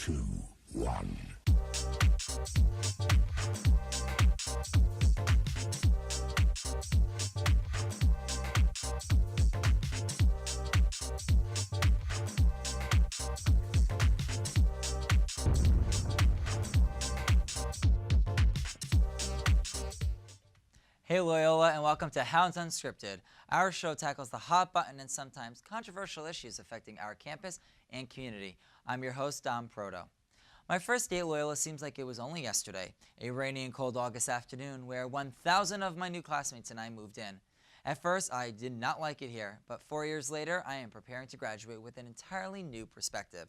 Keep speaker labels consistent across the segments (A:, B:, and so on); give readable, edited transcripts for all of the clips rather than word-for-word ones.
A: 2, 1.
B: Hey Loyola, and welcome to Hounds Unscripted. Our show tackles the hot button and sometimes controversial issues affecting our campus and community. I'm your host, Dom Proto. My first day at Loyola seems like it was only yesterday, a rainy and cold August afternoon where 1,000 of my new classmates and I moved in. At first, I did not like it here, but 4 years later, I am preparing to graduate with an entirely new perspective.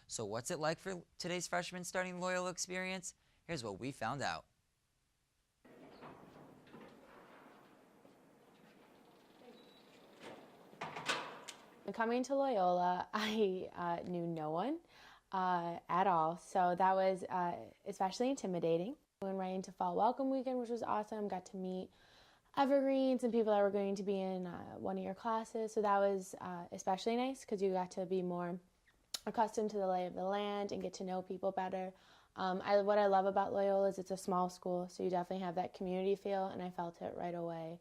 B: So what's it like for today's freshmen starting Loyola experience? Here's what we found out.
C: Coming to Loyola, I knew no one at all, so that was especially intimidating. We went right into Fall Welcome Weekend, which was awesome. Got to meet evergreens and people that were going to be in one of your classes, so that was especially nice because you got to be more accustomed to the lay of the land and get to know people better. What I love about Loyola is it's a small school, so you definitely have that community feel, and I felt it right away.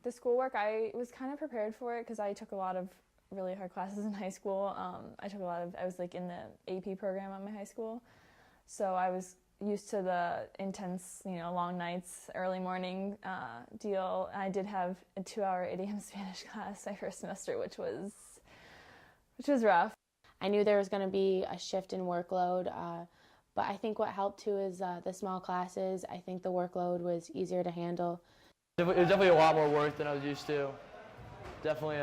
D: The schoolwork, I was kind of prepared for it because I took a lot of really hard classes in high school. I was like in the AP program at my high school. So I was used to the intense, long nights, early morning deal. I did have a 2-hour 8 a.m. Spanish class my first semester, which was rough.
C: I knew there was going to be a shift in workload, but I think what helped too is the small classes. I think the workload was easier to handle.
E: It was definitely a lot more work than I was used to. Definitely,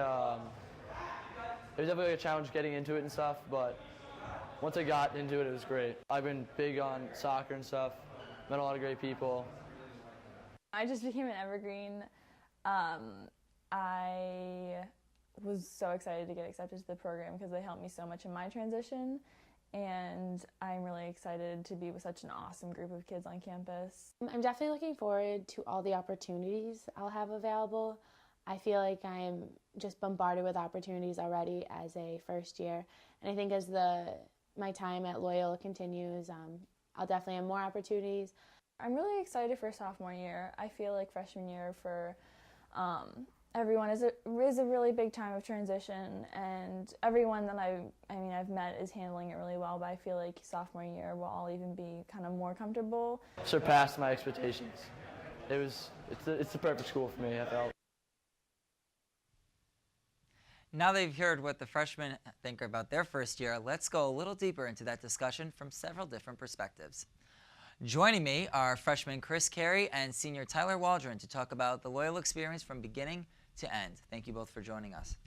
E: it was definitely a challenge getting into it and stuff, but once I got into it, it was great. I've been big on soccer and stuff, met a lot of great people.
D: I just became an evergreen. I was so excited to get accepted to the program because they helped me so much in my transition, and I'm really excited to be with such an awesome group of kids on campus.
C: I'm definitely looking forward to all the opportunities I'll have available. I feel like I'm just bombarded with opportunities already as a first year. And I think as my time at Loyola continues, I'll definitely have more opportunities.
D: I'm really excited for sophomore year. I feel like freshman year for everyone is a really big time of transition, and everyone that I've met is handling it really well, but I feel like sophomore year will all even be kind of more comfortable.
E: Surpassed my expectations. It's the perfect school for me, I felt.
B: Now that you've heard what the freshmen think about their first year, let's go a little deeper into that discussion from several different perspectives. Joining me are freshman Chris Carey and senior Tyler Waldron to talk about the Loyola experience from beginning to end. Thank you both for joining us.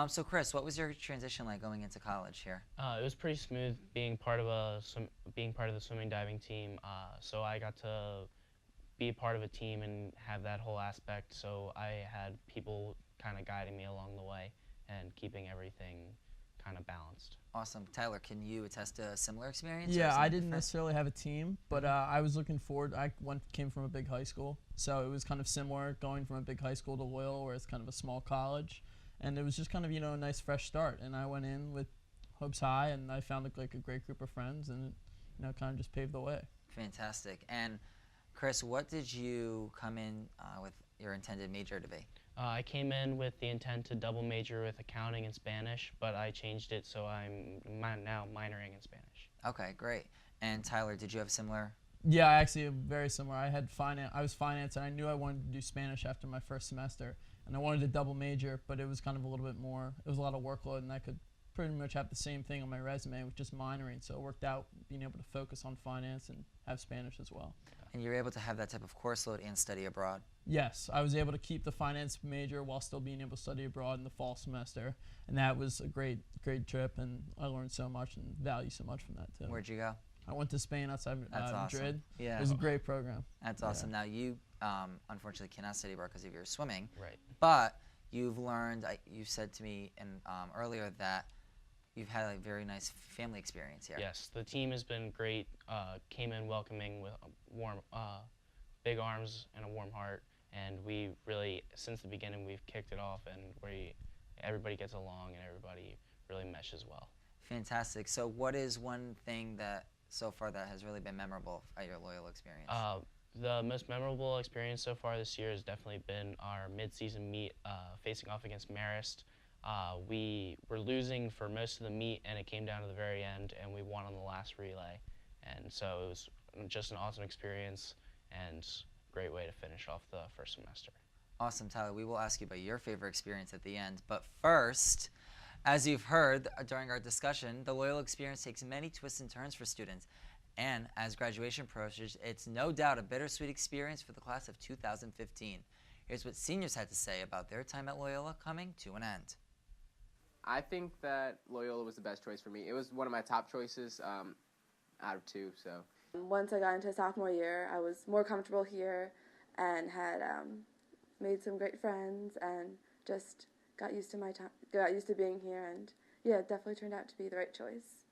B: So Chris, what was your transition like going into college here?
F: It was pretty smooth being part of the swimming diving team. So I got to be a part of a team and have that whole aspect. So I had people kind of guiding me along the way and keeping everything kind of balanced.
B: Awesome. Tyler, can you attest to a similar experience?
G: Yeah, I didn't necessarily have a team, but I was looking forward. I came from a big high school, so it was kind of similar going from a big high school to Loyola, where it's kind of a small college, and it was just kind of a nice fresh start. And I went in with hopes high, and I found a great group of friends, and it kind of just paved the way.
B: Fantastic. And Chris, what did you come in with your intended major to be?
F: I came in with the intent to double major with accounting and Spanish, but I changed it so I'm now minoring in Spanish.
B: Okay, great. And Tyler, did you have similar?
G: Yeah, actually very similar. I was finance, and I knew I wanted to do Spanish after my first semester, and I wanted to double major, but it was kind of a little bit more. It was a lot of workload, and I could pretty much have the same thing on my resume with just minoring, so it worked out being able to focus on finance and have Spanish as well.
B: And you were able to have that type of course load and study abroad?
G: Yes, I was able to keep the finance major while still being able to study abroad in the fall semester, and that was a great trip, and I learned so much and value so much from that too.
B: Where'd you go?
G: I went to Spain outside
B: That's awesome.
G: Madrid.
B: Yeah.
G: It was a great program.
B: That's awesome. Now you unfortunately cannot study abroad because of your swimming.
F: Right.
B: But you've learned. You said to me earlier that you've had a very nice family experience here.
F: Yes, the team has been great. Came in welcoming with warm, big arms and a warm heart, and we really, since the beginning, we've kicked it off, and everybody gets along and everybody really meshes well.
B: Fantastic. So what is one thing that so far that has really been memorable at your Loyola experience?
F: The most memorable experience so far this year has definitely been our mid-season meet facing off against Marist. We were losing for most of the meet, and it came down to the very end, and we won on the last relay. And so it was just an awesome experience and great way to finish off the first semester.
B: Awesome, Tyler. We will ask you about your favorite experience at the end. But first, as you've heard during our discussion, the Loyola experience takes many twists and turns for students. And as graduation approaches, it's no doubt a bittersweet experience for the class of 2015. Here's what seniors had to say about their time at Loyola coming to an end.
A: I think that Loyola was the best choice for me. It was one of my top choices out of two. So
H: once I got into sophomore year, I was more comfortable here and had made some great friends and just got used to my time, got used to being here, and yeah, it definitely turned out to be the right choice.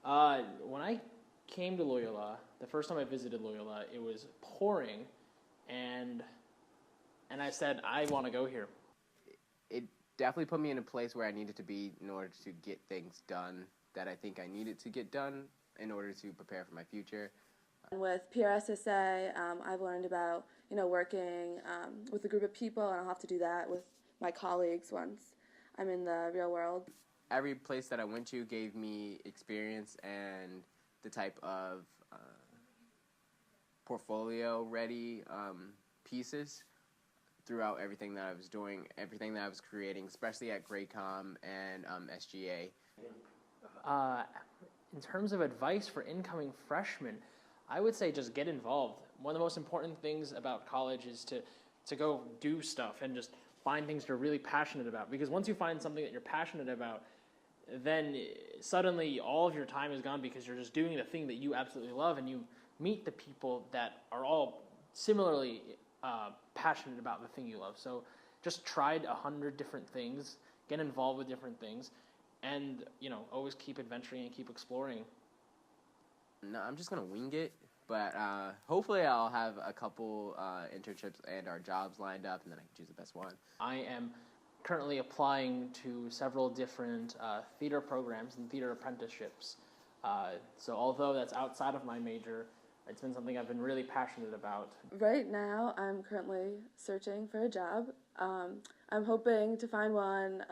I: When I came to Loyola, the first time I visited Loyola, it was pouring, and I said, I want to go here.
A: it definitely put me in a place where I needed to be in order to get things done that I think I needed to get done in order to prepare for my future.
H: With PRSSA, I've learned about working with a group of people, and I'll have to do that with my colleagues once I'm in the real world.
A: Every place that I went to gave me experience and the type of portfolio-ready pieces throughout everything that I was doing, everything that I was creating, especially at Graycom and SGA.
I: In terms of advice for incoming freshmen, I would say just get involved. One of the most important things about college is to go do stuff and just find things you're really passionate about. Because once you find something that you're passionate about, then suddenly all of your time is gone because you're just doing the thing that you absolutely love, and you meet the people that are all similarly passionate about the thing you love. So just try 100 different things, get involved with different things, and always keep adventuring and keep exploring.
A: No, I'm just going to wing it, but hopefully I'll have a couple internships and our jobs lined up, and then I can choose the best one.
I: I am currently applying to several different theater programs and theater apprenticeships. So although that's outside of my major, it's been something I've been really passionate about.
H: Right now, I'm currently searching for a job. I'm hoping to find one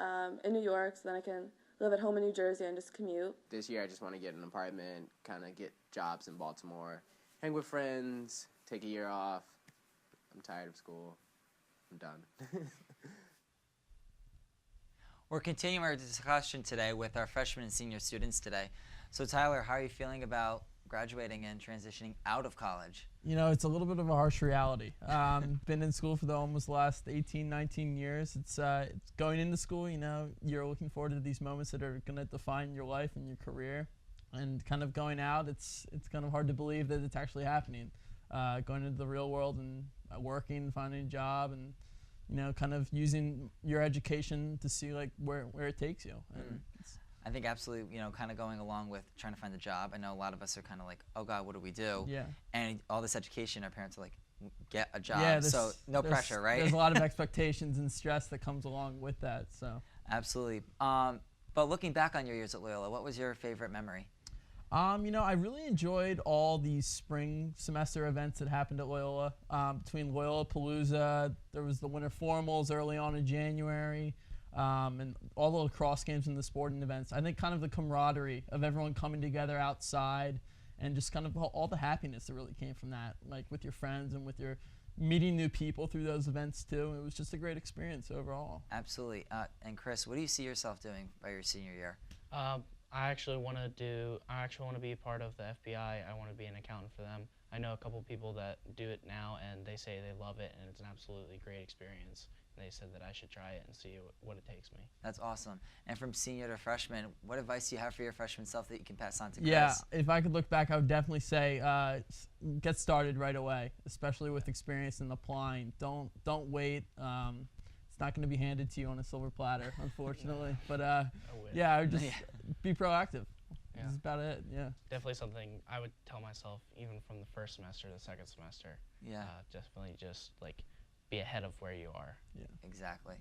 H: in New York so then I can live at home in New Jersey and just commute.
A: This year I just want to get an apartment, kind of get jobs in Baltimore, hang with friends, take a year off. I'm tired of school. I'm done.
B: We're continuing our discussion today with our freshman and senior students today. So Tyler, how are you feeling about graduating and transitioning out of college?
G: It's a little bit of a harsh reality. Been in school for the almost last 18, 19 years. It's going into school, you're looking forward to these moments that are going to define your life and your career. And kind of going out, it's kind of hard to believe that it's actually happening. Going into the real world and working, finding a job, and kind of using your education to see where it takes you. And
B: I think absolutely, kind of going along with trying to find a job. I know a lot of us are kind of like, oh God, what do we do?
G: Yeah.
B: And all this education, our parents are like, get a job.
G: Yeah,
B: so no pressure, right?
G: There's a lot of expectations and stress that comes along with that. So.
B: Absolutely. But looking back on your years at Loyola, what was your favorite memory?
G: I really enjoyed all these spring semester events that happened at Loyola. Between Loyola Palooza, there was the winter formals early on in January, and all the lacrosse games and the sporting events. I think kind of the camaraderie of everyone coming together outside, and just kind of all the happiness that really came from that, like with your friends and with your meeting new people through those events too. It was just a great experience overall.
B: Absolutely. And Chris, what do you see yourself doing by your senior year?
F: I actually want to be a part of the FBI. I want to be an accountant for them. I know a couple people that do it now, and they say they love it, and it's an absolutely great experience. And they said that I should try it and see what it takes me.
B: That's awesome. And from senior to freshman, what advice do you have for your freshman self that you can pass on to Chris?
G: Yeah, if I could look back, I would definitely say get started right away, especially with experience in applying. Don't wait. It's not going to be handed to you on a silver platter, unfortunately. But I would just be proactive.
F: Yeah.
G: That's about it. Yeah.
F: Definitely something I would tell myself even from the first semester to the second semester.
B: Yeah.
F: Definitely just be ahead of where you are.
G: Yeah.
B: Exactly.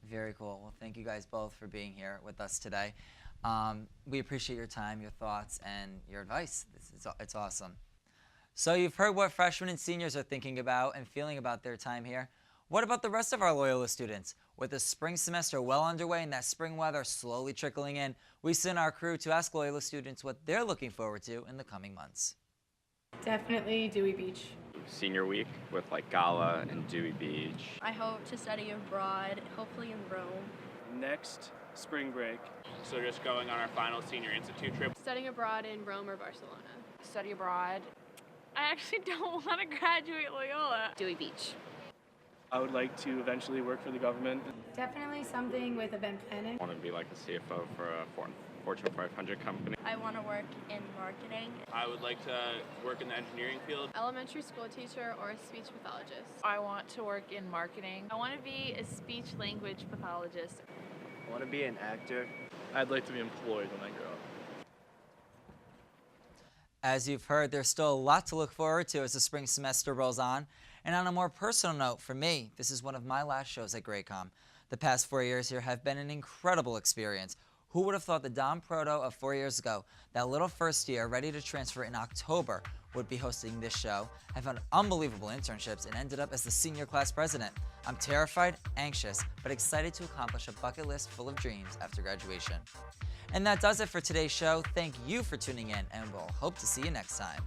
B: Very cool. Well, thank you guys both for being here with us today. We appreciate your time, your thoughts, and your advice. It's awesome. So you've heard what freshmen and seniors are thinking about and feeling about their time here. What about the rest of our Loyola students? With the spring semester well underway and that spring weather slowly trickling in, we sent our crew to ask Loyola students what they're looking forward to in the coming months.
J: Definitely Dewey Beach.
K: Senior week with like gala and Dewey Beach.
L: I hope to study abroad, hopefully in Rome.
M: Next spring break.
K: So just going on our final senior institute trip.
N: Studying abroad in Rome or Barcelona.
O: Study abroad.
N: I actually don't want to graduate Loyola.
L: Dewey Beach.
M: I would like to eventually work for the government.
J: Definitely something with event planning.
K: I want to be like a CFO for a Fortune 500 company.
L: I want to work in marketing.
K: I would like to work in the engineering field.
N: Elementary school teacher or a speech pathologist.
O: I want to work in marketing.
N: I want to be a speech language pathologist.
P: I want to be an actor.
M: I'd like to be employed when I grow up.
B: As you've heard, there's still a lot to look forward to as the spring semester rolls on. And on a more personal note, for me, this is one of my last shows at Graycom. The past 4 years here have been an incredible experience. Who would have thought the Dom Proto of 4 years ago, that little first year ready to transfer in October, would be hosting this show? I found unbelievable internships and ended up as the senior class president. I'm terrified, anxious, but excited to accomplish a bucket list full of dreams after graduation. And that does it for today's show. Thank you for tuning in, and we'll hope to see you next time.